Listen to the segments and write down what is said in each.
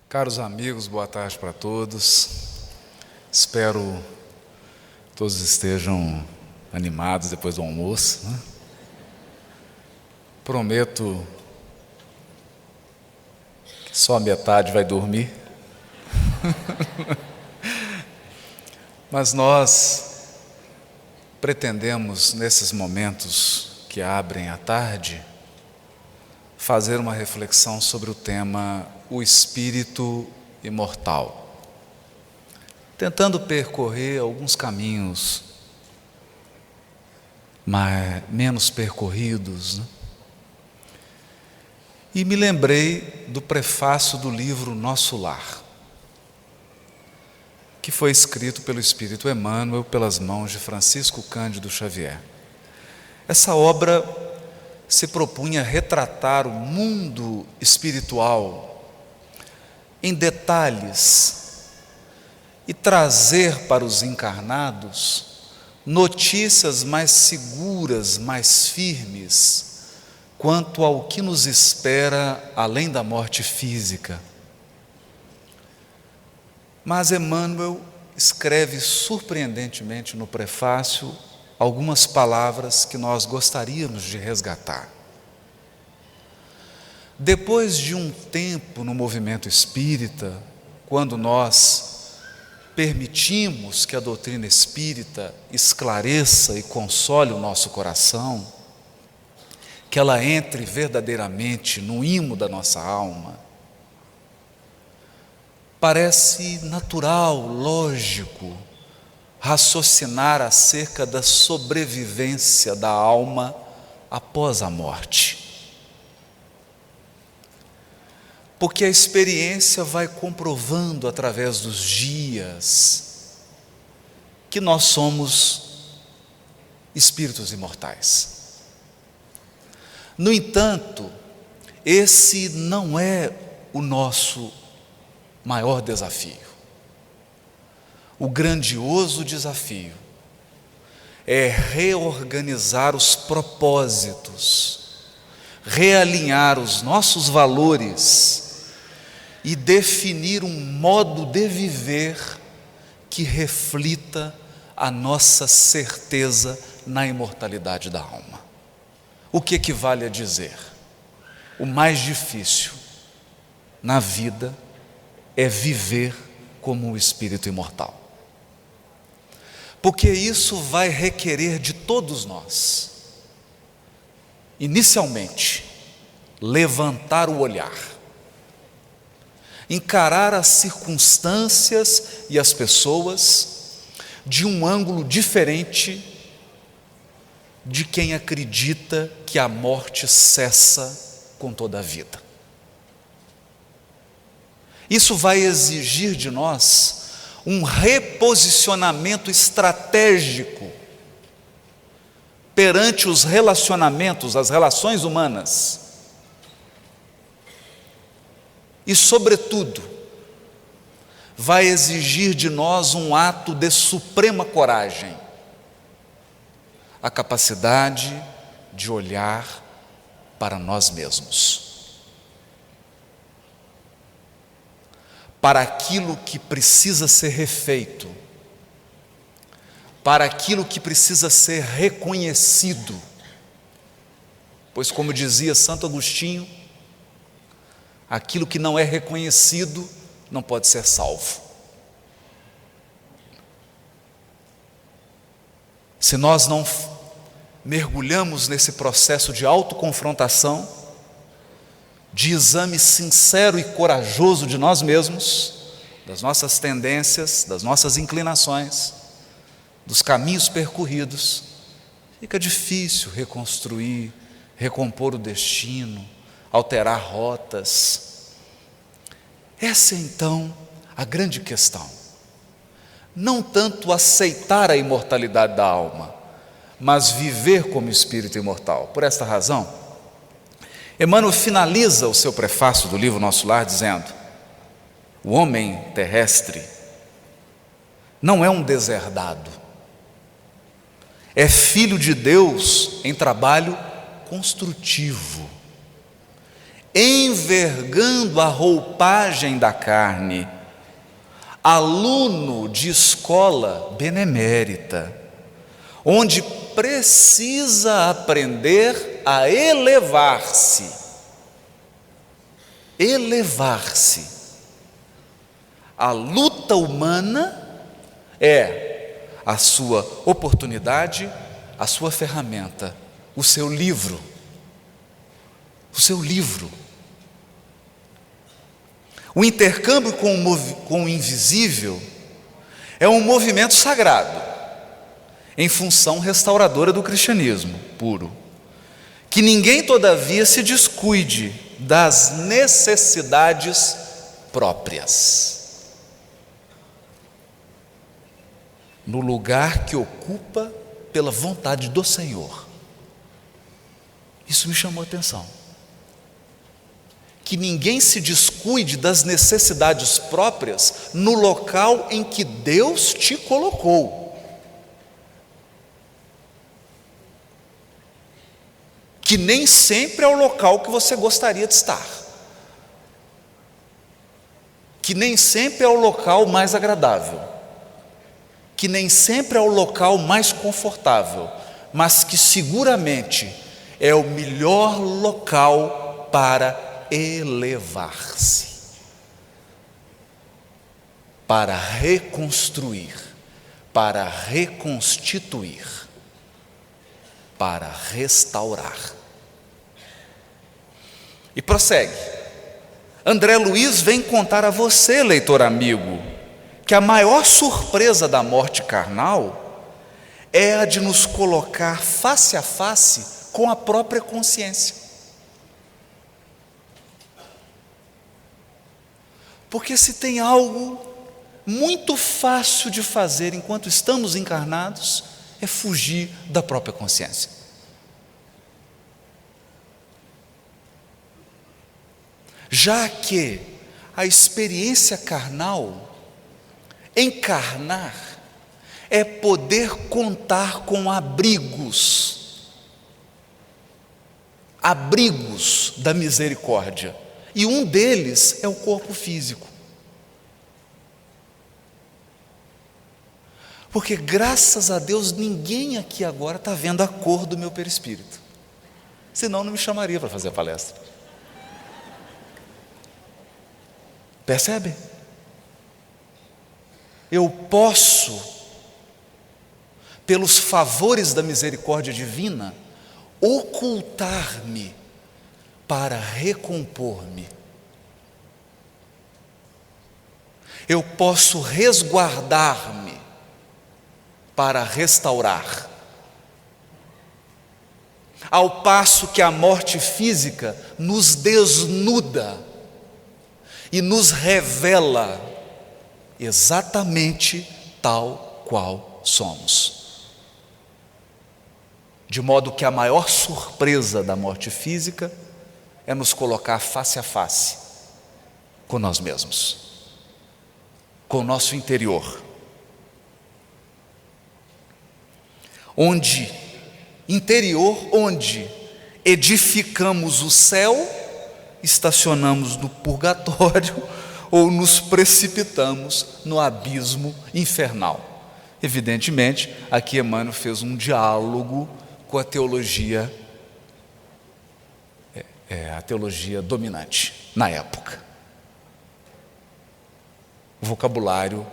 Caros amigos, boa tarde para todos. Espero todos estejam animados depois do almoço, né? Prometo que só a metade vai dormir. Mas nós pretendemos, nesses momentos que abrem a tarde, fazer uma reflexão sobre o tema o espírito imortal, tentando percorrer alguns caminhos menos percorridos, né? E me lembrei do prefácio do livro Nosso Lar, que foi escrito pelo Espírito Emmanuel pelas mãos de Francisco Cândido Xavier. Essa obra se propunha retratar o mundo espiritual em detalhes e trazer para os encarnados notícias mais seguras, mais firmes, quanto ao que nos espera além da morte física. Mas Emmanuel escreve surpreendentemente no prefácio algumas palavras que nós gostaríamos de resgatar. Depois de um tempo no movimento espírita, quando nós permitimos que a doutrina espírita esclareça e console o nosso coração, que ela entre verdadeiramente no imo da nossa alma, parece natural, lógico, raciocinar acerca da sobrevivência da alma após a morte. Porque a experiência vai comprovando através dos dias que nós somos espíritos imortais. No entanto, esse não é o nosso maior desafio. O grandioso desafio é reorganizar os propósitos, realinhar os nossos valores e definir um modo de viver que reflita a nossa certeza na imortalidade da alma. O que equivale a dizer? O mais difícil na vida é viver como um espírito imortal. Porque isso vai requerer de todos nós, inicialmente, levantar o olhar, encarar as circunstâncias e as pessoas de um ângulo diferente de quem acredita que a morte cessa com toda a vida. Isso vai exigir de nós um reposicionamento estratégico perante os relacionamentos, as relações humanas. E, sobretudo, vai exigir de nós um ato de suprema coragem, a capacidade de olhar para nós mesmos, para aquilo que precisa ser refeito, para aquilo que precisa ser reconhecido, pois, como dizia Santo Agostinho, aquilo que não é reconhecido não pode ser salvo. Se nós não mergulhamos nesse processo de autoconfrontação, de exame sincero e corajoso de nós mesmos, das nossas tendências, das nossas inclinações, dos caminhos percorridos, fica difícil reconstruir, recompor o destino, alterar rotas. Essa é então a grande questão. Não tanto aceitar a imortalidade da alma, mas viver como espírito imortal. Por esta razão, Emmanuel finaliza o seu prefácio do livro Nosso Lar dizendo: o homem terrestre não é um deserdado, é filho de Deus em trabalho construtivo, envergando a roupagem da carne, aluno de escola benemérita, onde precisa aprender a elevar-se. Elevar-se. A luta humana é a sua oportunidade, a sua ferramenta, o seu livro. O seu livro. O intercâmbio com o invisível é um movimento sagrado, em função restauradora do cristianismo puro. Que ninguém, todavia, se descuide das necessidades próprias, no lugar que ocupa pela vontade do Senhor. Isso me chamou a atenção. Que ninguém se descuide das necessidades próprias no local em que Deus te colocou. Que nem sempre é o local que você gostaria de estar. Que nem sempre é o local mais agradável. Que nem sempre é o local mais confortável, mas que seguramente é o melhor local para elevar-se, para reconstruir, para reconstituir, para restaurar. E prossegue. André Luiz vem contar a você, leitor amigo, que a maior surpresa da morte carnal é a de nos colocar face a face com a própria consciência. Porque se tem algo muito fácil de fazer enquanto estamos encarnados, é fugir da própria consciência. Já que a experiência carnal, encarnar, é poder contar com abrigos da misericórdia, e um deles é o corpo físico. Porque graças a Deus ninguém aqui agora está vendo a cor do meu perispírito, senão não me chamaria para fazer a palestra. Percebe? Eu posso, pelos favores da misericórdia divina, ocultar-me para recompor-me. Eu posso resguardar-me para restaurar. Ao passo que a morte física nos desnuda e nos revela exatamente tal qual somos. De modo que a maior surpresa da morte física é nos colocar face a face com nós mesmos, com o nosso interior, onde edificamos o céu, estacionamos no purgatório ou nos precipitamos no abismo infernal. Evidentemente, aqui Emmanuel fez um diálogo com a teologia dominante na época. O vocabulário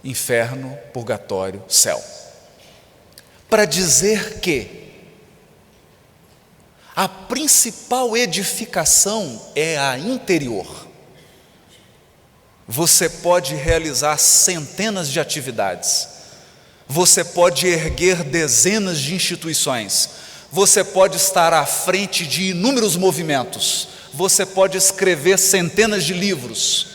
inferno, purgatório, céu. Para dizer que a principal edificação é a interior. Você pode realizar centenas de atividades, você pode erguer dezenas de instituições, você pode estar à frente de inúmeros movimentos, você pode escrever centenas de livros,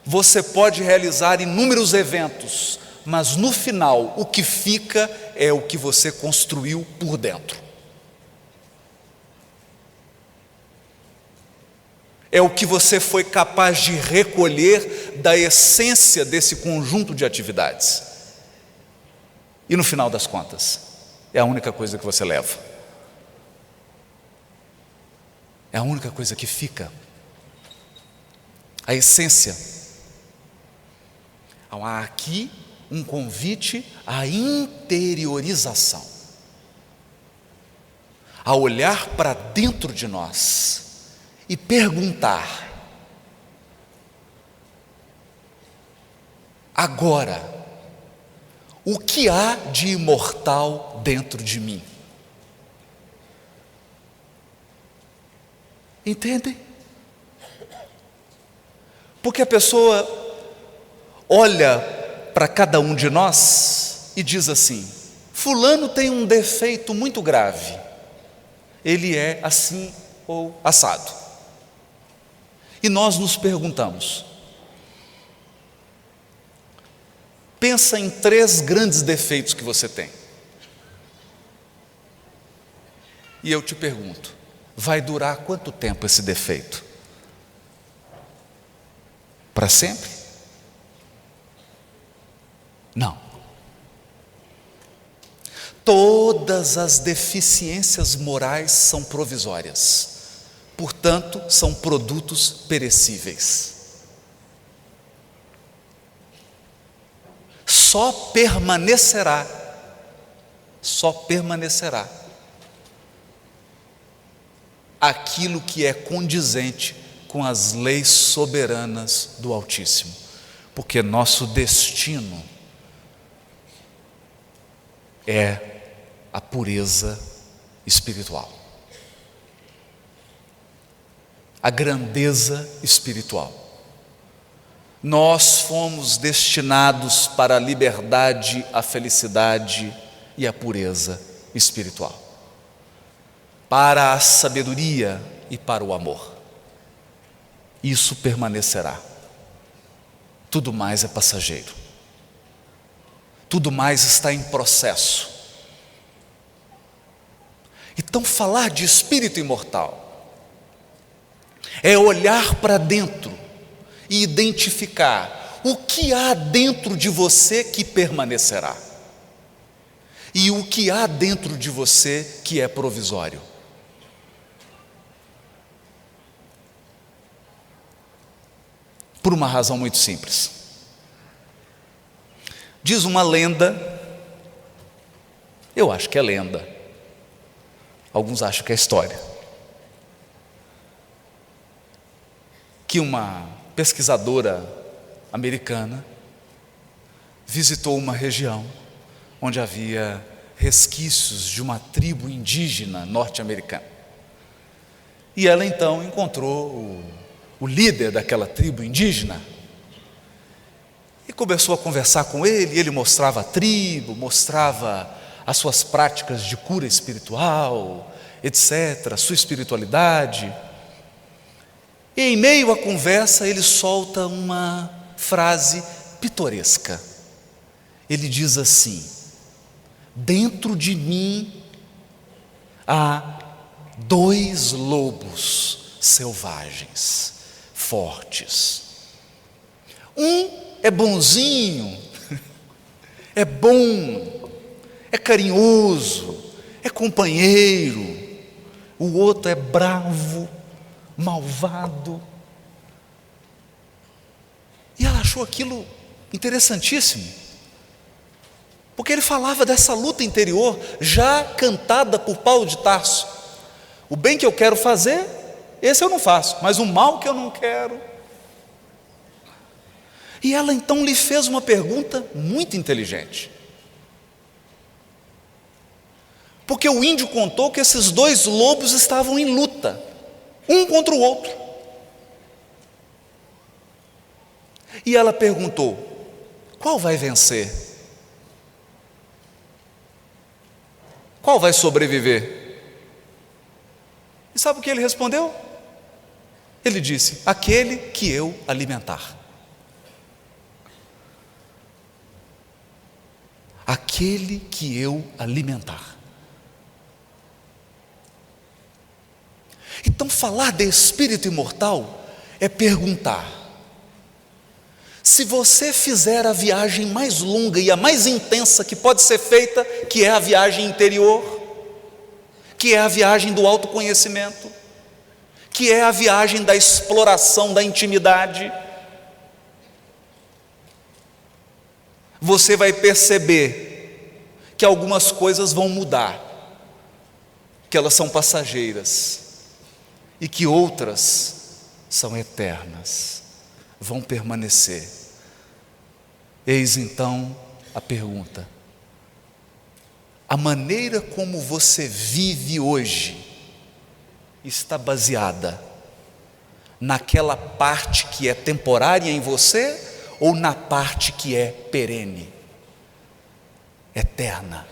você pode realizar inúmeros eventos, mas no final o que fica é o que você construiu por dentro. É o que você foi capaz de recolher da essência desse conjunto de atividades. E no final das contas, é a única coisa que você leva. É a única coisa que fica. A essência. Há aqui um convite à interiorização, a olhar para dentro de nós e perguntar: agora, o que há de imortal dentro de mim? Entendem? Porque a pessoa olha para cada um de nós e diz assim: fulano tem um defeito muito grave, ele é assim ou assado. E nós nos perguntamos: pensa em 3 grandes defeitos que você tem. E eu te pergunto: vai durar quanto tempo esse defeito? Para sempre? Não. Todas as deficiências morais são provisórias, portanto, são produtos perecíveis. Só permanecerá aquilo que é condizente com as leis soberanas do Altíssimo, porque nosso destino é a pureza espiritual, a grandeza espiritual. Nós fomos destinados para a liberdade, a felicidade e a pureza espiritual, para a sabedoria e para o amor. Isso permanecerá. Tudo mais é passageiro. Tudo mais está em processo. Então, falar de espírito imortal é olhar para dentro e identificar o que há dentro de você que permanecerá e o que há dentro de você que é provisório. Por uma razão muito simples. Diz uma lenda, eu acho que é lenda, alguns acham que é história, que uma pesquisadora americana visitou uma região onde havia resquícios de uma tribo indígena norte-americana. E ela então encontrou o líder daquela tribo indígena e começou a conversar com ele. E ele mostrava a tribo, mostrava as suas práticas de cura espiritual, etc., sua espiritualidade. E em meio à conversa ele solta uma frase pitoresca. Ele diz assim: dentro de mim há 2 lobos selvagens, fortes. Um é bonzinho, é bom, é carinhoso, é companheiro. O outro é bravo, malvado. E ela achou aquilo interessantíssimo, porque ele falava dessa luta interior já cantada por Paulo de Tarso. O bem que eu quero fazer, esse eu não faço, mas o mal que eu não quero. E ela então lhe fez uma pergunta muito inteligente, porque o índio contou que esses 2 lobos estavam em luta, um contra o outro. E ela perguntou: qual vai vencer? Qual vai sobreviver? E sabe o que ele respondeu? Ele disse: aquele que eu alimentar. Aquele que eu alimentar. Então, falar de espírito imortal é perguntar: se você fizer a viagem mais longa e a mais intensa que pode ser feita, que é a viagem interior, que é a viagem do autoconhecimento, que é a viagem da exploração da intimidade, você vai perceber que algumas coisas vão mudar, que elas são passageiras e que outras são eternas, vão permanecer. Eis então a pergunta: a maneira como você vive hoje está baseada naquela parte que é temporária em você ou na parte que é perene, eterna?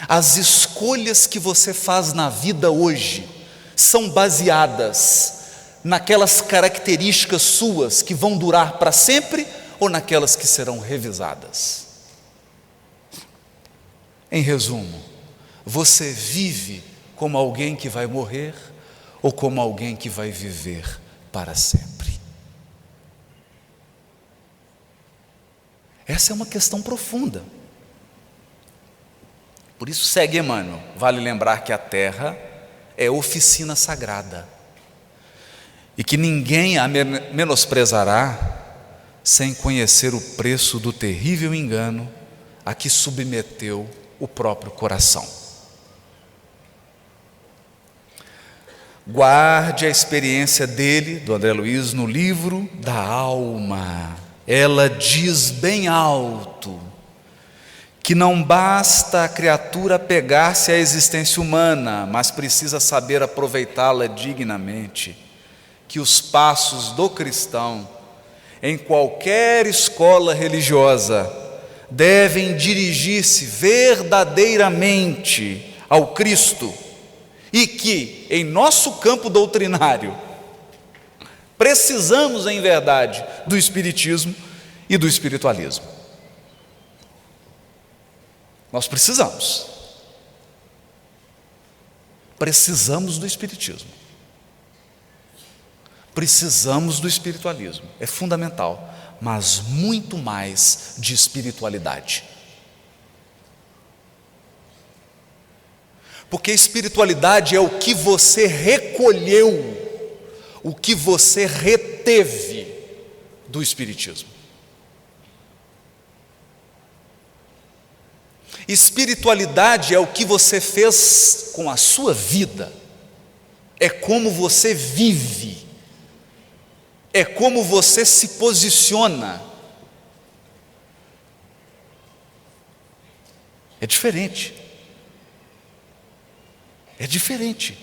As escolhas que você faz na vida hoje são baseadas naquelas características suas que vão durar para sempre ou naquelas que serão revisadas? Em resumo, você vive como alguém que vai morrer ou como alguém que vai viver para sempre? Essa é uma questão profunda. Por isso segue Emmanuel. Vale lembrar que a terra é oficina sagrada e que ninguém a menosprezará sem conhecer o preço do terrível engano a que submeteu o próprio coração. Guarde a experiência dele, do André Luiz, no livro da alma. Ela diz bem alto que não basta a criatura pegar-se à existência humana, mas precisa saber aproveitá-la dignamente, que os passos do cristão, em qualquer escola religiosa, devem dirigir-se verdadeiramente ao Cristo, e que, em nosso campo doutrinário, precisamos, em verdade, do Espiritismo e do espiritualismo. Nós precisamos do Espiritismo, precisamos do espiritualismo, é fundamental, mas muito mais de espiritualidade. Porque espiritualidade é o que você recolheu, o que você reteve do Espiritismo. Espiritualidade é o que você fez com a sua vida, é como você vive, é como você se posiciona. É diferente. É diferente.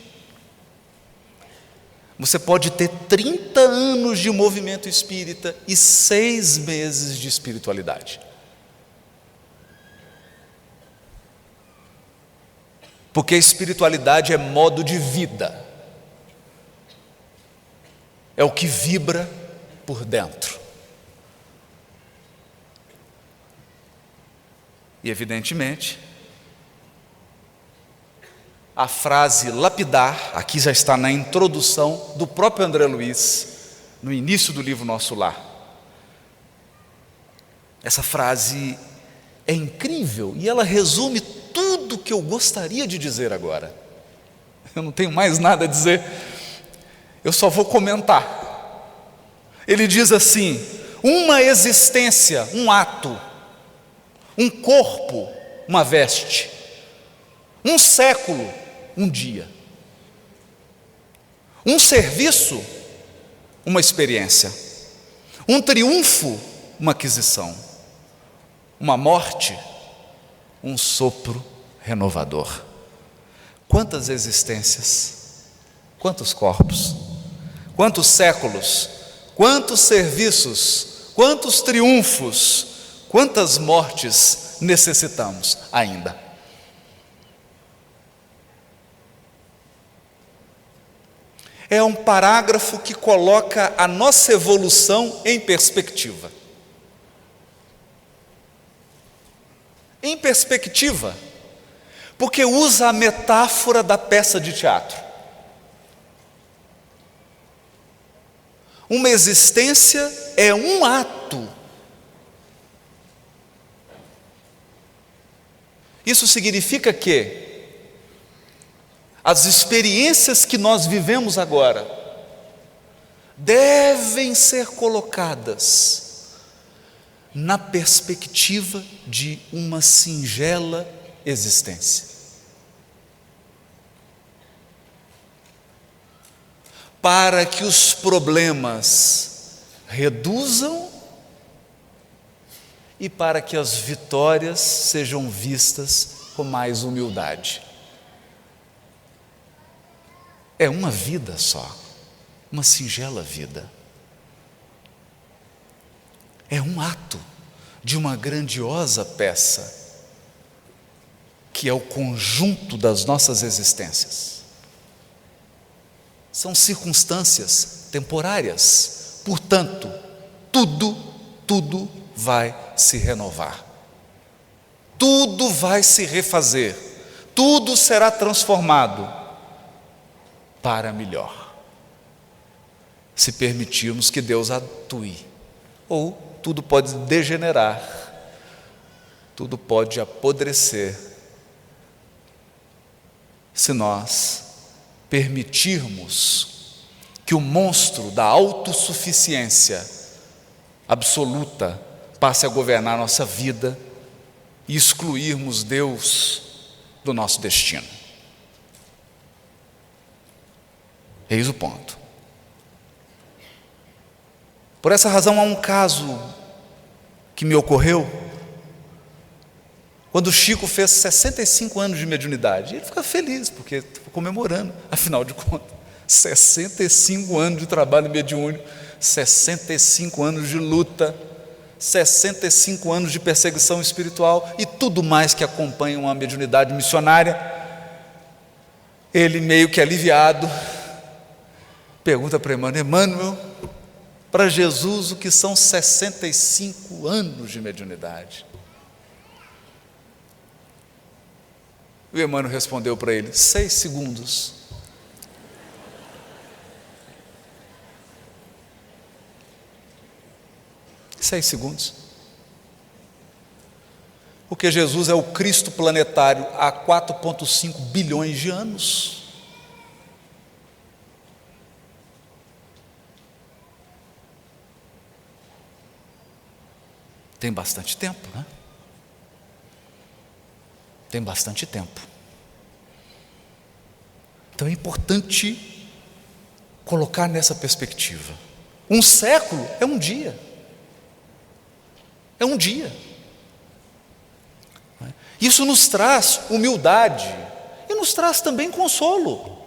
Você pode ter 30 anos de movimento espírita e 6 meses de espiritualidade. Porque a espiritualidade é modo de vida, é o que vibra por dentro. E evidentemente, a frase lapidar, aqui já está na introdução do próprio André Luiz, no início do livro Nosso Lar. Essa frase é incrível e ela resume tudo que eu gostaria de dizer agora. Eu não tenho mais nada a dizer, eu só vou comentar. Ele diz assim: uma existência, um ato, um corpo, uma veste, um século, um dia, um serviço, uma experiência, um triunfo, uma aquisição, uma morte, um sopro renovador. Quantas existências, quantos corpos, quantos séculos, quantos serviços, quantos triunfos, quantas mortes necessitamos ainda? É um parágrafo que coloca a nossa evolução em perspectiva. Em perspectiva, porque usa a metáfora da peça de teatro. Uma existência é um ato. Isso significa que as experiências que nós vivemos agora devem ser colocadas na perspectiva de uma singela existência. Para que os problemas reduzam e para que as vitórias sejam vistas com mais humildade. É uma vida só, uma singela vida. É um ato de uma grandiosa peça, que é o conjunto das nossas existências. São circunstâncias temporárias, portanto, tudo vai se renovar, tudo vai se refazer, tudo será transformado para melhor, se permitirmos que Deus atue. Ou tudo pode degenerar, tudo pode apodrecer, se nós permitirmos que o monstro da autossuficiência absoluta passe a governar nossa vida e excluirmos Deus do nosso destino. Eis o ponto. Por essa razão, há um caso que me ocorreu quando o Chico fez 65 anos de mediunidade. Ele fica feliz, porque está comemorando, afinal de contas, 65 anos de trabalho mediúnico, 65 anos de luta, 65 anos de perseguição espiritual e tudo mais que acompanha uma mediunidade missionária. Ele, meio que aliviado, pergunta para Emmanuel, para Jesus, o que são 65 anos de mediunidade? O Emmanuel respondeu para ele: 6 segundos. Seis segundos. Porque Jesus é o Cristo planetário há 4,5 bilhões de anos. Tem bastante tempo, né? Tem bastante tempo. Então é importante colocar nessa perspectiva. Um século é um dia. É um dia. Isso nos traz humildade e nos traz também consolo,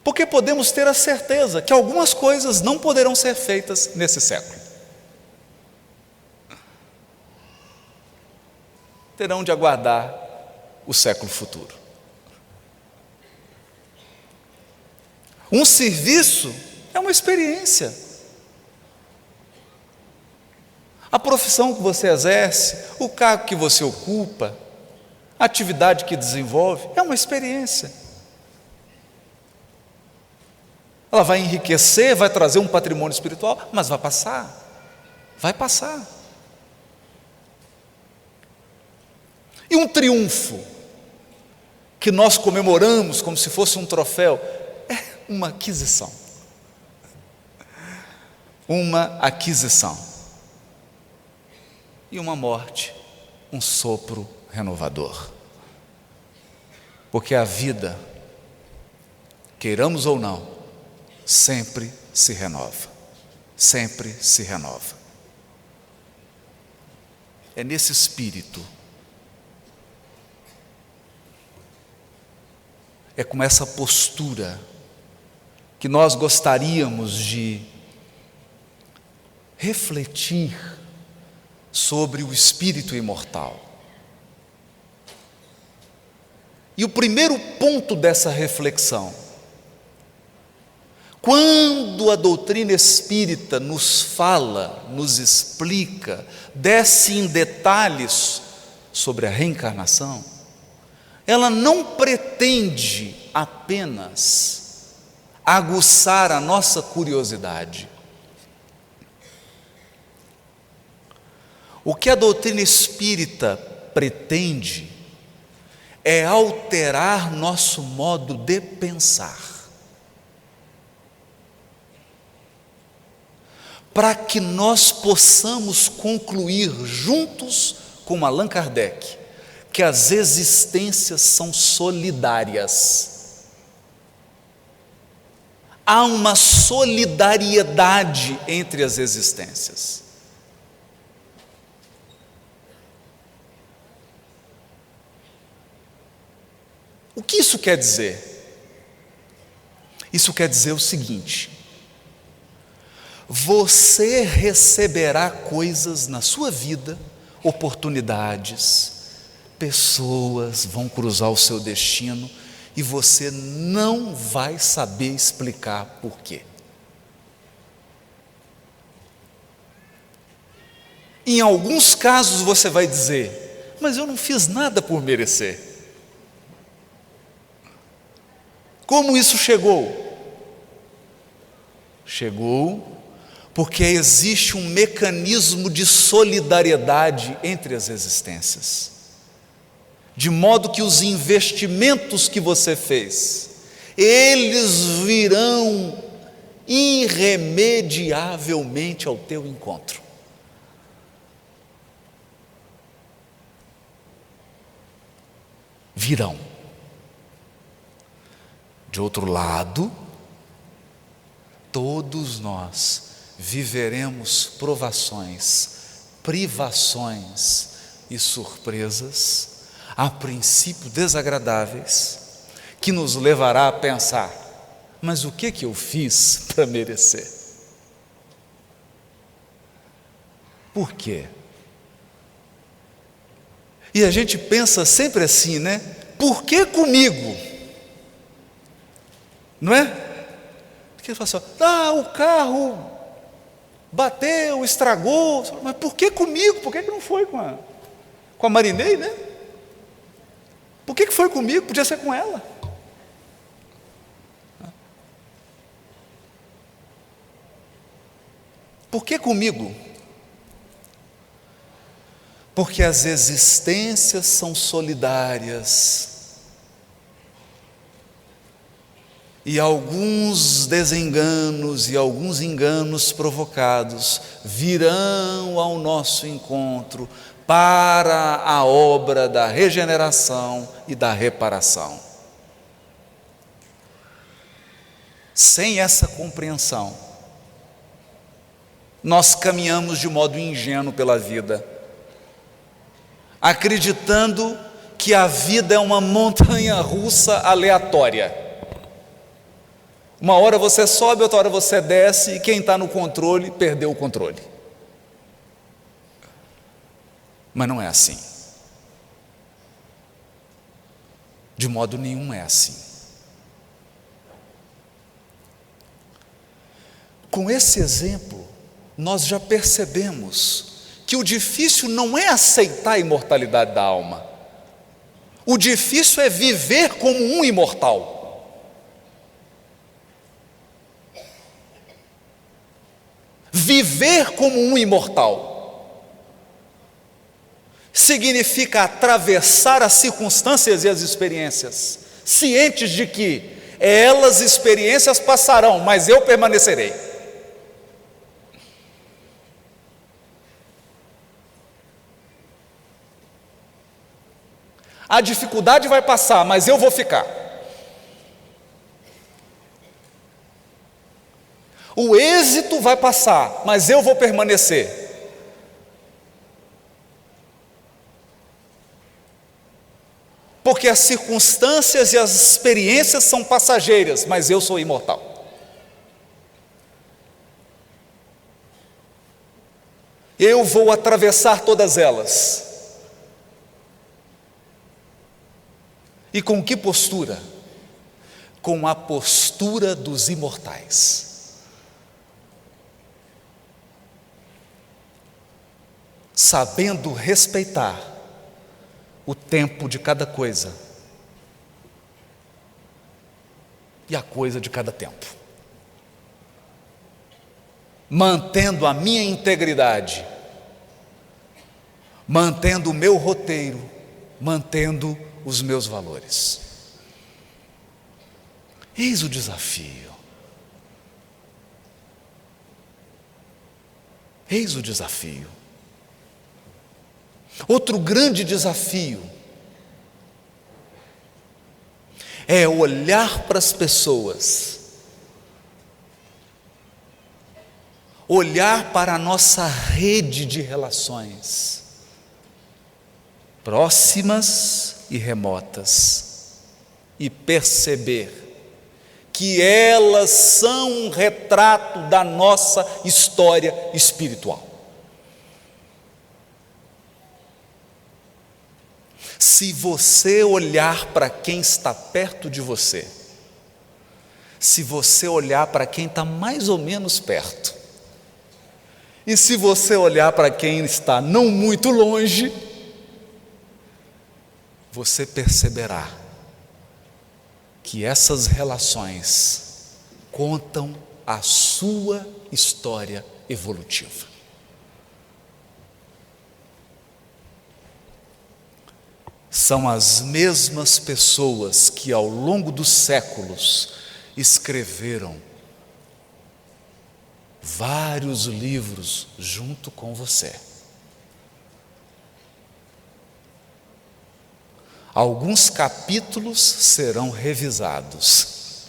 porque podemos ter a certeza que algumas coisas não poderão ser feitas nesse século. Terão de aguardar o século futuro. Um serviço é uma experiência. A profissão que você exerce, o cargo que você ocupa, a atividade que desenvolve, é uma experiência. Ela vai enriquecer, vai trazer um patrimônio espiritual, mas vai passar. Vai passar. E um triunfo que nós comemoramos como se fosse um troféu é uma aquisição. Uma aquisição. E uma morte, um sopro renovador. Porque a vida, queiramos ou não, sempre se renova. Sempre se renova. É nesse espírito, é com essa postura que nós gostaríamos de refletir sobre o espírito imortal. E o primeiro ponto dessa reflexão, quando a doutrina espírita nos fala, nos explica, desce em detalhes sobre a reencarnação, ela não pretende apenas aguçar a nossa curiosidade. O que a doutrina espírita pretende é alterar nosso modo de pensar, para que nós possamos concluir juntos com Allan Kardec que as existências são solidárias. Há uma solidariedade entre as existências. O que isso quer dizer? Isso quer dizer o seguinte: você receberá coisas na sua vida, oportunidades, pessoas vão cruzar o seu destino e você não vai saber explicar por quê. Em alguns casos você vai dizer: mas eu não fiz nada por merecer. Como isso chegou? Chegou porque existe um mecanismo de solidariedade entre as existências, de modo que os investimentos que você fez, eles virão irremediavelmente ao teu encontro. Virão. De outro lado, todos nós viveremos provações, privações e surpresas, a princípio desagradáveis, que nos levará a pensar: mas o que eu fiz para merecer? Por quê? E a gente pensa sempre assim, né? Por que comigo? Não é? Porque ele fala assim: o carro bateu, estragou, mas por que comigo? Por que não foi com a Marinei, né? Por que foi comigo? Podia ser com ela. Por que comigo? Porque as existências são solidárias. E alguns desenganos e alguns enganos provocados virão ao nosso encontro para a obra da regeneração e da reparação. Sem essa compreensão, nós caminhamos de modo ingênuo pela vida, acreditando que a vida é uma montanha-russa aleatória. Uma hora você sobe, outra hora você desce, e quem está no controle perdeu o controle. Mas não é assim. De modo nenhum é assim. Com esse exemplo, nós já percebemos que o difícil não é aceitar a imortalidade da alma. O difícil é viver como um imortal. Viver como um imortal significa atravessar as circunstâncias e as experiências, cientes de que elas, experiências, passarão, mas eu permanecerei. A dificuldade vai passar, mas eu vou ficar. O êxito vai passar, mas eu vou permanecer. Porque as circunstâncias e as experiências são passageiras, mas eu sou imortal. Eu vou atravessar todas elas. E com que postura? Com a postura dos imortais. Sabendo respeitar o tempo de cada coisa e a coisa de cada tempo, mantendo a minha integridade, mantendo o meu roteiro, mantendo os meus valores. Eis o desafio. Eis o desafio. Outro grande desafio é olhar para as pessoas, olhar para a nossa rede de relações, próximas e remotas, e perceber que elas são um retrato da nossa história espiritual. Se você olhar para quem está perto de você, se você olhar para quem está mais ou menos perto, e se você olhar para quem está não muito longe, você perceberá que essas relações contam a sua história evolutiva. São as mesmas pessoas que ao longo dos séculos escreveram vários livros junto com você. Alguns capítulos serão revisados.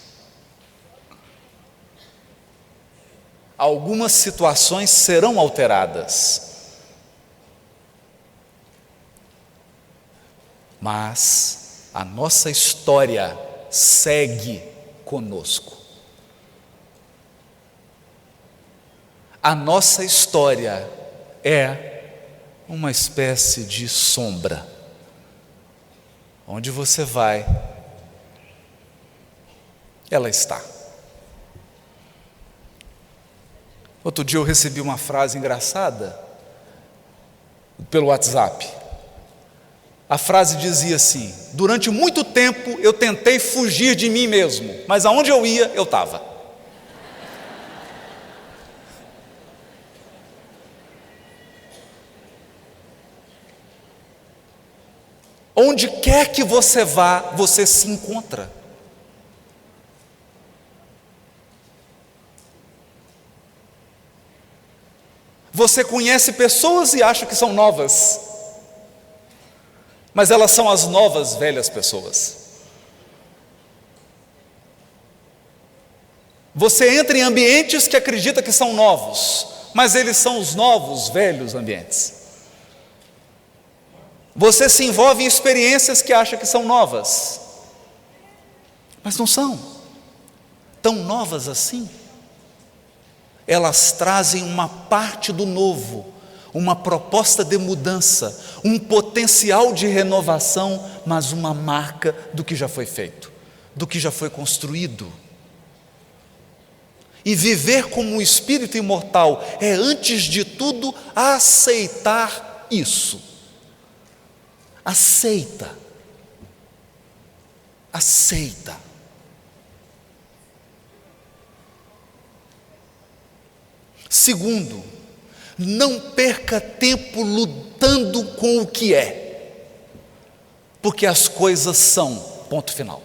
Algumas situações serão alteradas. Mas a nossa história segue conosco. A nossa história é uma espécie de sombra. Onde você vai, ela está. Outro dia eu recebi uma frase engraçada pelo WhatsApp. A frase dizia assim: durante muito tempo eu tentei fugir de mim mesmo, mas aonde eu ia, eu estava. Onde quer que você vá, você se encontra. Você conhece pessoas e acha que são novas, mas elas são as novas velhas pessoas. Você entra em ambientes que acredita que são novos, mas eles são os novos velhos ambientes. Você se envolve em experiências que acha que são novas, mas não são tão novas assim. Elas trazem uma parte do novo, uma proposta de mudança, um potencial de renovação, mas uma marca do que já foi feito, do que já foi construído. E viver como um espírito imortal é, antes de tudo, aceitar isso. Aceita. Segundo, não perca tempo lutando com o que é, porque as coisas são, ponto final.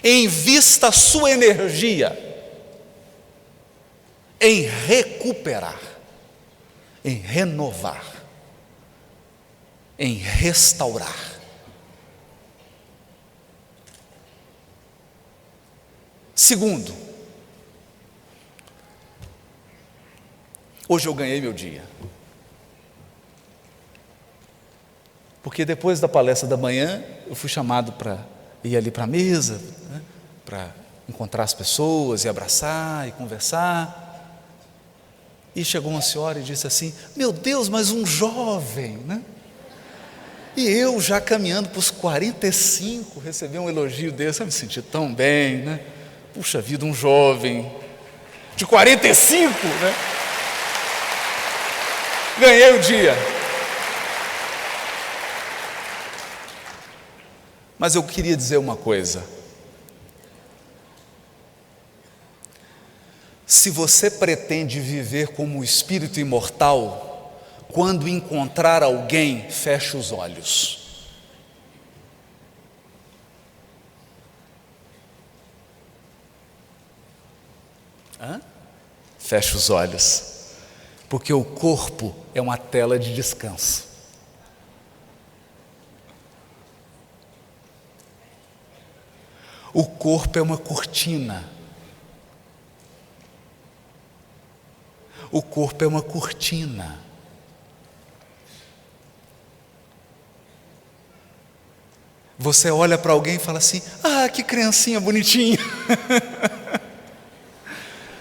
Invista a sua energia em recuperar, em renovar, em restaurar. Segundo, hoje eu ganhei meu dia, porque depois da palestra da manhã eu fui chamado para ir ali para a mesa, né, para encontrar as pessoas e abraçar e conversar. E chegou uma senhora e disse assim: meu Deus, mas um jovem, né? E eu já caminhando para os 45, recebi um elogio desse, eu me senti tão bem, né? Puxa vida, um jovem de 45, né? Ganhei o dia. Mas eu queria dizer uma coisa. Se você pretende viver como um espírito imortal, quando encontrar alguém, feche os olhos. Feche os olhos, porque o corpo é uma tela de descanso. O corpo é uma cortina. O corpo é uma cortina. Você olha para alguém e fala assim: ah, que criancinha bonitinha.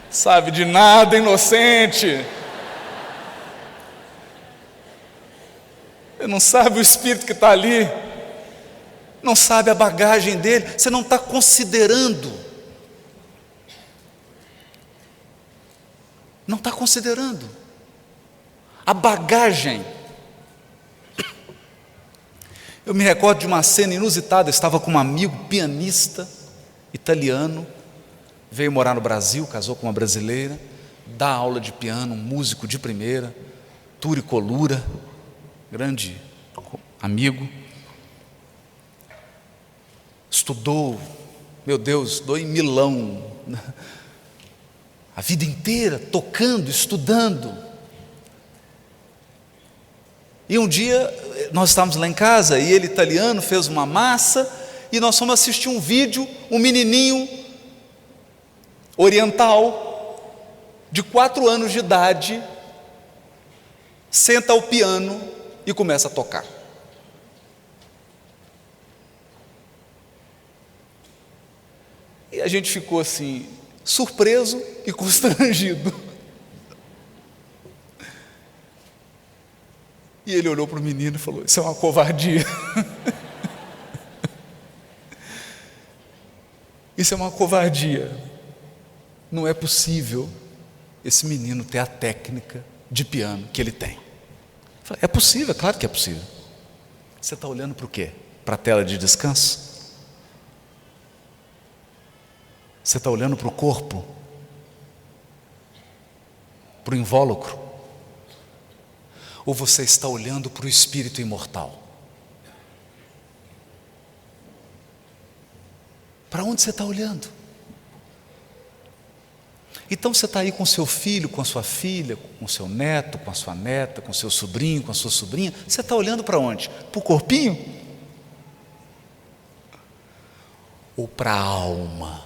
Sabe de nada, inocente. Você não sabe o espírito que está ali. Não sabe a bagagem dele. Você não está considerando. Não está considerando a bagagem. Eu me recordo de uma cena inusitada. Eu estava com um amigo pianista italiano, veio morar no Brasil, casou com uma brasileira, dá aula de piano, um músico de primeira, Turi Colura, grande amigo. Estudou, meu Deus, estudou em Milão, a vida inteira, tocando, estudando. E um dia, nós estávamos lá em casa, e ele, italiano, fez uma massa, e nós fomos assistir um vídeo, um menininho oriental, de 4 anos de idade, senta ao piano e começa a tocar. E a gente ficou assim, surpreso e constrangido. E ele olhou para o menino e falou: isso é uma covardia. Isso é uma covardia. Não é possível esse menino ter a técnica de piano que ele tem. Eu falei: é possível, é claro que é possível. Você está olhando para o quê? Para a tela de descanso? Você está olhando para o corpo? Para o invólucro? Ou você está olhando para o espírito imortal? Para onde você está olhando? Então você está aí com seu filho, com a sua filha, com seu neto, com a sua neta, com seu sobrinho, com a sua sobrinha. Você está olhando para onde? Para o corpinho? Ou para a alma?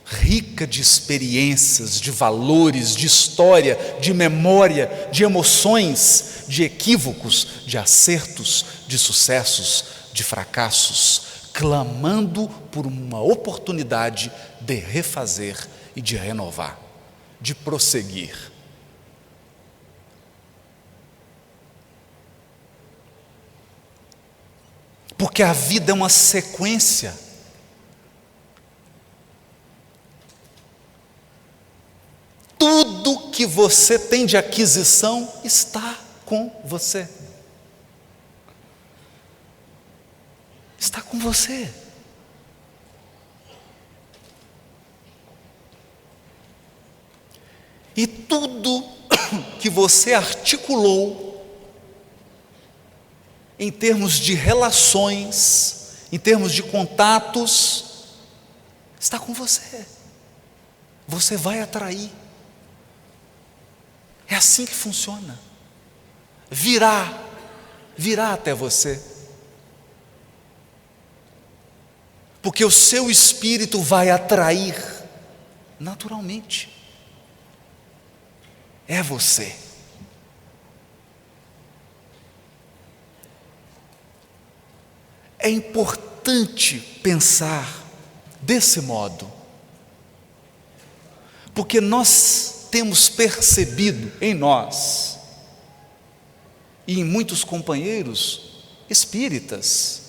Rica de experiências, de valores, de história, de memória, de emoções, de equívocos, de acertos, de sucessos, de fracassos, clamando por uma oportunidade de refazer e de renovar, de prosseguir. Porque a vida é uma sequência. Tudo que você tem de aquisição está com você. Está com você. E tudo que você articulou em termos de relações, em termos de contatos, está com você. Você vai atrair. É assim que funciona. Virá até você. Porque o seu espírito vai atrair naturalmente. É você. É importante pensar desse modo, porque nós temos percebido em nós e em muitos companheiros espíritas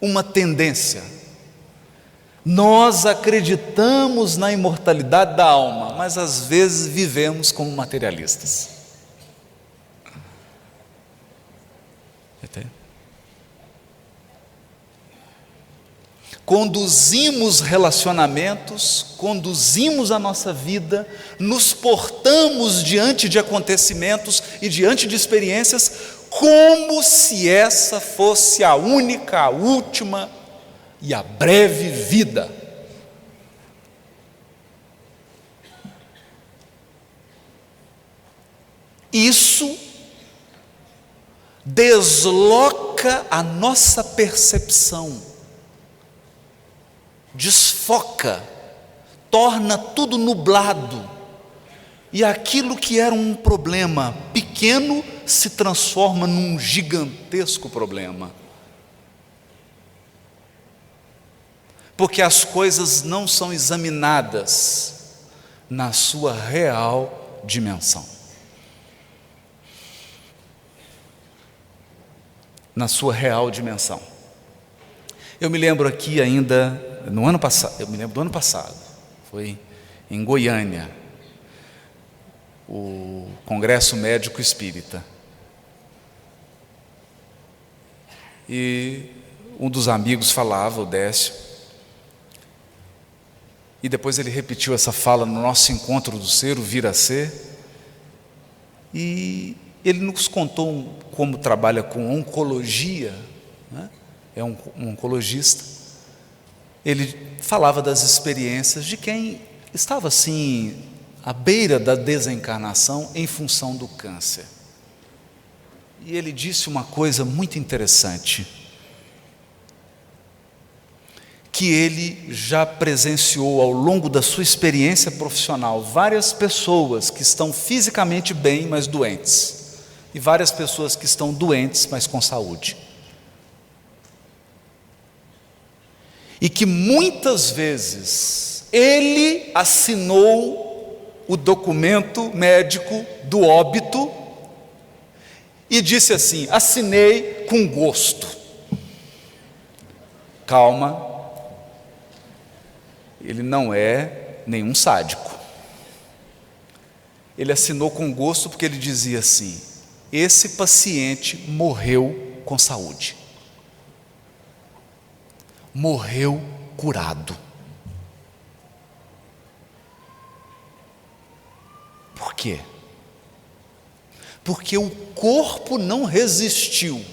uma tendência. Nós acreditamos na imortalidade da alma, mas às vezes vivemos como materialistas. conduzimos relacionamentos, conduzimos a nossa vida, nos portamos diante de acontecimentos e diante de experiências como se essa fosse a única, a última e a breve vida. Isso desloca a nossa percepção, desfoca, torna tudo nublado, e aquilo que era um problema pequeno se transforma num gigantesco problema, porque as coisas não são examinadas na sua real dimensão. Na sua real dimensão. Eu me lembro aqui ainda, no ano passado, eu me lembro do ano passado, foi em Goiânia, o Congresso Médico Espírita. E um dos amigos falava, o Décio, e depois ele repetiu essa fala no nosso encontro do ser, o vir a ser, e ele nos contou como trabalha com oncologia, né? É um oncologista. Ele falava das experiências de quem estava assim à beira da desencarnação em função do câncer. E ele disse uma coisa muito interessante, que ele já presenciou ao longo da sua experiência profissional várias pessoas que estão fisicamente bem, mas doentes, e várias pessoas que estão doentes, mas com saúde. E que muitas vezes ele assinou o documento médico do óbito e disse assim: assinei com gosto. Calma, ele não é nenhum sádico. Ele assinou com gosto porque ele dizia assim: esse paciente morreu com saúde, morreu curado. Por quê? Porque o corpo não resistiu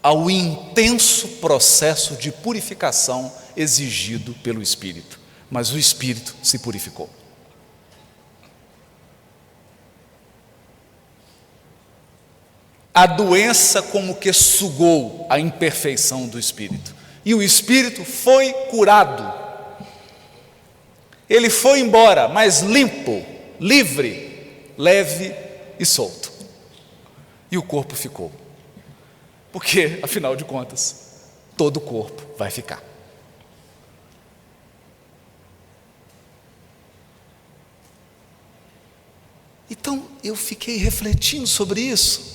ao intenso processo de purificação exigido pelo espírito, mas o espírito se purificou. A doença como que sugou a imperfeição do espírito, e o espírito foi curado. Ele foi embora, mas limpo, livre, leve e solto. E o corpo ficou. Porque, afinal de contas, todo o corpo vai ficar. Então, eu fiquei refletindo sobre isso.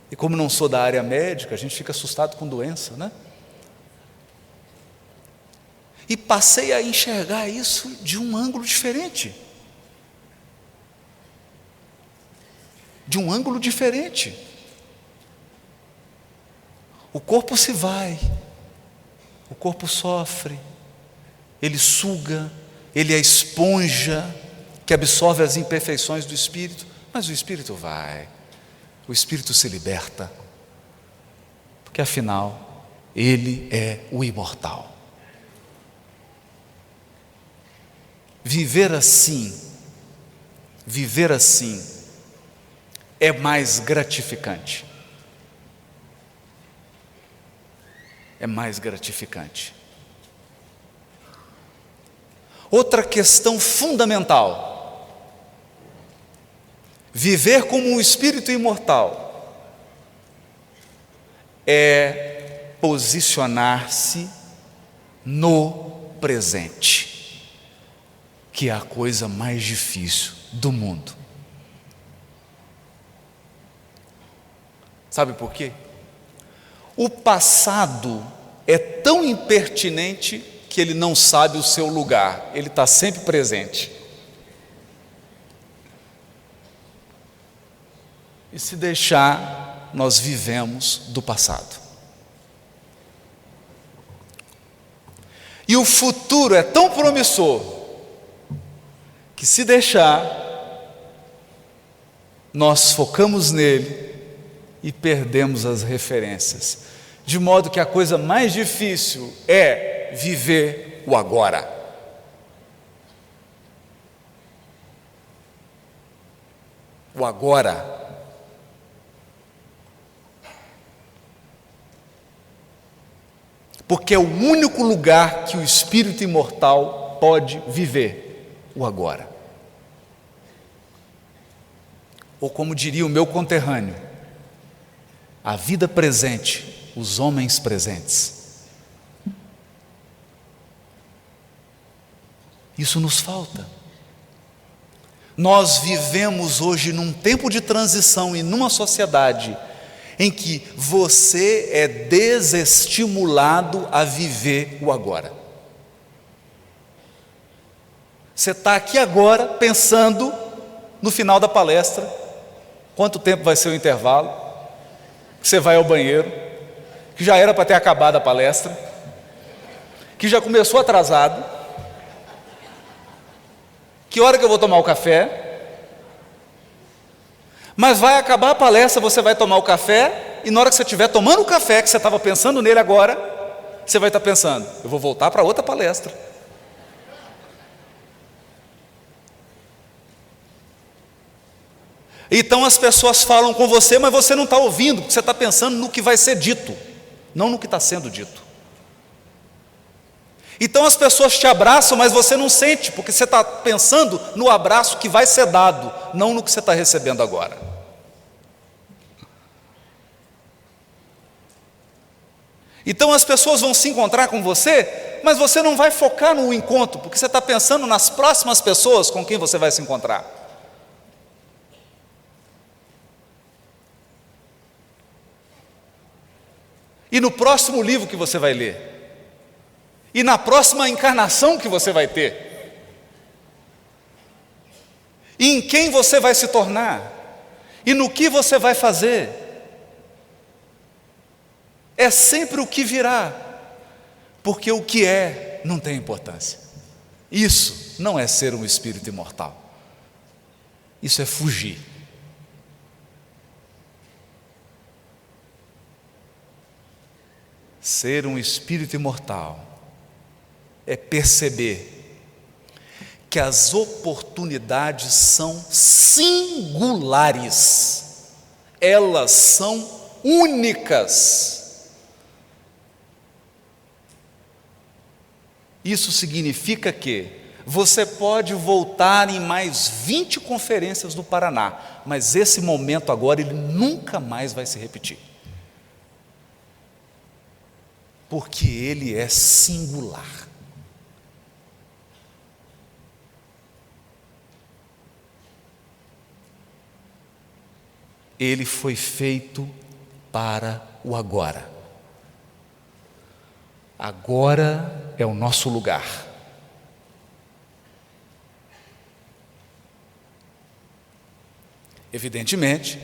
E como não sou da área médica, a gente fica assustado com doença, né? E passei a enxergar isso de um ângulo diferente. De um ângulo diferente. O corpo se vai, o corpo sofre, ele suga, ele é a esponja que absorve as imperfeições do espírito, mas o espírito vai, o espírito se liberta, porque afinal ele é o imortal. Viver assim é mais gratificante. É mais gratificante. Outra questão fundamental: viver como um espírito imortal é posicionar-se no presente, que é a coisa mais difícil do mundo. Sabe por quê? O passado é tão impertinente que ele não sabe o seu lugar, ele está sempre presente. E se deixar, nós vivemos do passado. E o futuro é tão promissor que, se deixar, nós focamos nele e perdemos as referências. De modo que a coisa mais difícil é viver o agora. O agora. Porque é o único lugar que o espírito imortal pode viver, o agora. Ou como diria o meu conterrâneo, a vida presente, os homens presentes. Isso nos falta. Nós vivemos hoje num tempo de transição e numa sociedade em que você é desestimulado a viver o agora. Você está aqui agora pensando no final da palestra, quanto tempo vai ser o intervalo, que você vai ao banheiro, que já era para ter acabado a palestra, que já começou atrasado, que hora que eu vou tomar o café. Mas vai acabar a palestra, você vai tomar o café, e na hora que você estiver tomando o café, que você estava pensando nele agora, você vai estar pensando, eu vou voltar para outra palestra. Então as pessoas falam com você, mas você não está ouvindo, porque você está pensando no que vai ser dito, não no que está sendo dito. Então as pessoas te abraçam, mas você não sente, porque você está pensando no abraço que vai ser dado, não no que você está recebendo agora. Então as pessoas vão se encontrar com você, mas você não vai focar no encontro, porque você está pensando nas próximas pessoas com quem você vai se encontrar. E no próximo livro que você vai ler. E na próxima encarnação que você vai ter. E em quem você vai se tornar. E no que você vai fazer. É sempre o que virá. Porque o que é não tem importância. Isso não é ser um espírito imortal. Isso é fugir. Ser um espírito imortal é perceber que as oportunidades são singulares, elas são únicas. Isso significa que você pode voltar em mais 20 conferências do Paraná, mas esse momento agora ele nunca mais vai se repetir. Porque ele é singular. Ele foi feito para o agora. Agora é o nosso lugar. Evidentemente,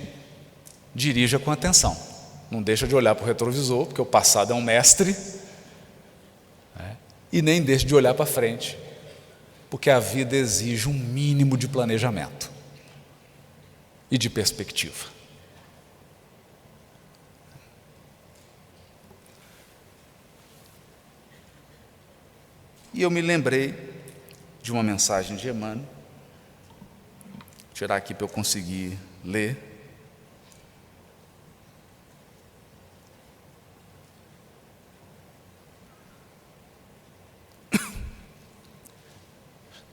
dirija com atenção. Não deixa de olhar para o retrovisor, porque o passado é um mestre, né? E nem deixa de olhar para frente, porque a vida exige um mínimo de planejamento e de perspectiva. E eu me lembrei de uma mensagem de Emmanuel, vou tirar aqui para eu conseguir ler.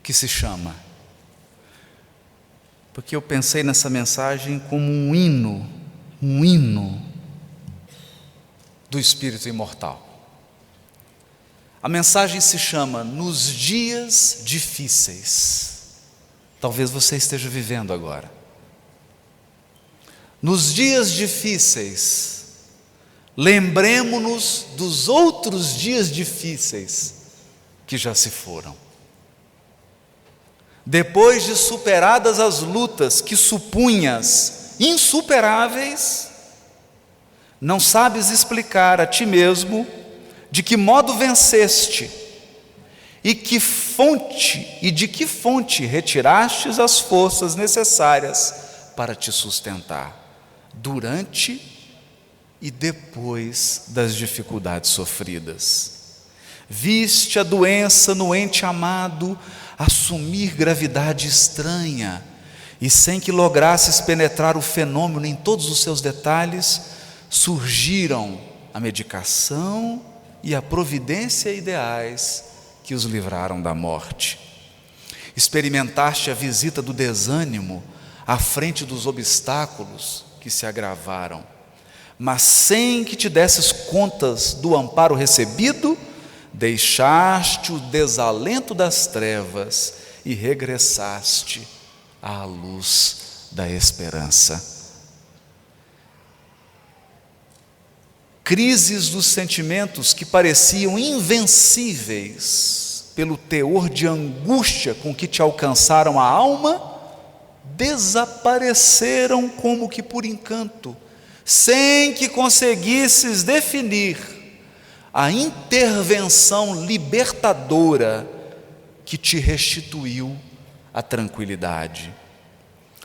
Que se chama, porque eu pensei nessa mensagem como um hino do Espírito Imortal. A mensagem se chama Nos Dias Difíceis. Talvez você esteja vivendo agora. Nos dias difíceis, lembremo-nos dos outros dias difíceis que já se foram. Depois de superadas as lutas que supunhas insuperáveis, não sabes explicar a ti mesmo de que modo venceste E de que fonte retirastes as forças necessárias para te sustentar durante e depois das dificuldades sofridas? Viste a doença no ente amado assumir gravidade estranha, e sem que lograsses penetrar o fenômeno em todos os seus detalhes, surgiram a medicação e a providência ideais que os livraram da morte. Experimentaste a visita do desânimo à frente dos obstáculos que se agravaram, mas sem que te desses contas do amparo recebido, deixaste o desalento das trevas e regressaste à luz da esperança. Crises dos sentimentos que pareciam invencíveis pelo teor de angústia com que te alcançaram a alma, desapareceram como que por encanto, sem que conseguisses definir a intervenção libertadora que te restituiu a tranquilidade.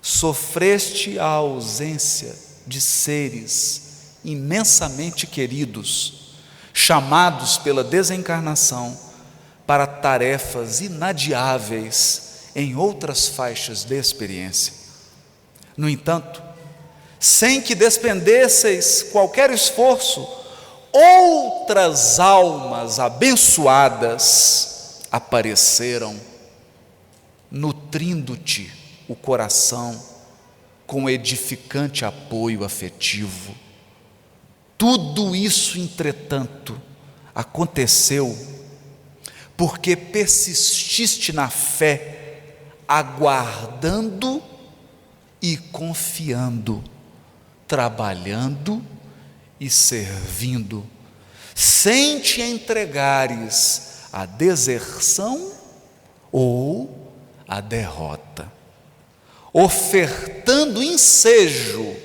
Sofreste a ausência de seres imensamente queridos, chamados pela desencarnação para tarefas inadiáveis em outras faixas de experiência. No entanto, sem que despendesseis qualquer esforço, outras almas abençoadas apareceram, nutrindo-te o coração com edificante apoio afetivo. Tudo isso, entretanto, aconteceu porque persististe na fé, aguardando e confiando, trabalhando e servindo, sem te entregares à deserção ou à derrota, ofertando ensejo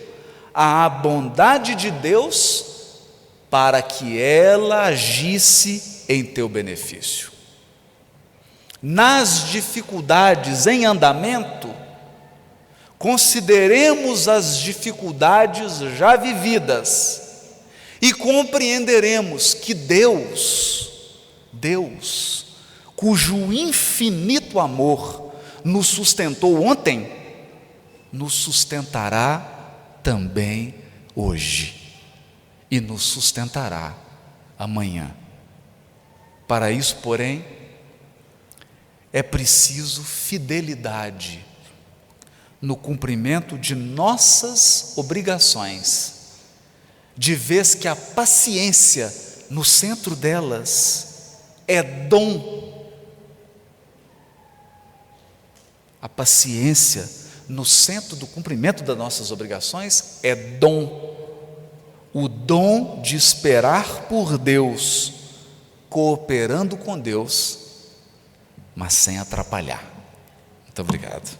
à bondade de Deus para que ela agisse em teu benefício. Nas dificuldades em andamento, consideremos as dificuldades já vividas e compreenderemos que Deus, cujo infinito amor nos sustentou ontem, nos sustentará também hoje e nos sustentará amanhã. Para isso, porém, é preciso fidelidade no cumprimento de nossas obrigações, de vez que a paciência no centro delas é dom. A paciência no centro do cumprimento das nossas obrigações é dom. O dom de esperar por Deus, cooperando com Deus, mas sem atrapalhar. Muito obrigado.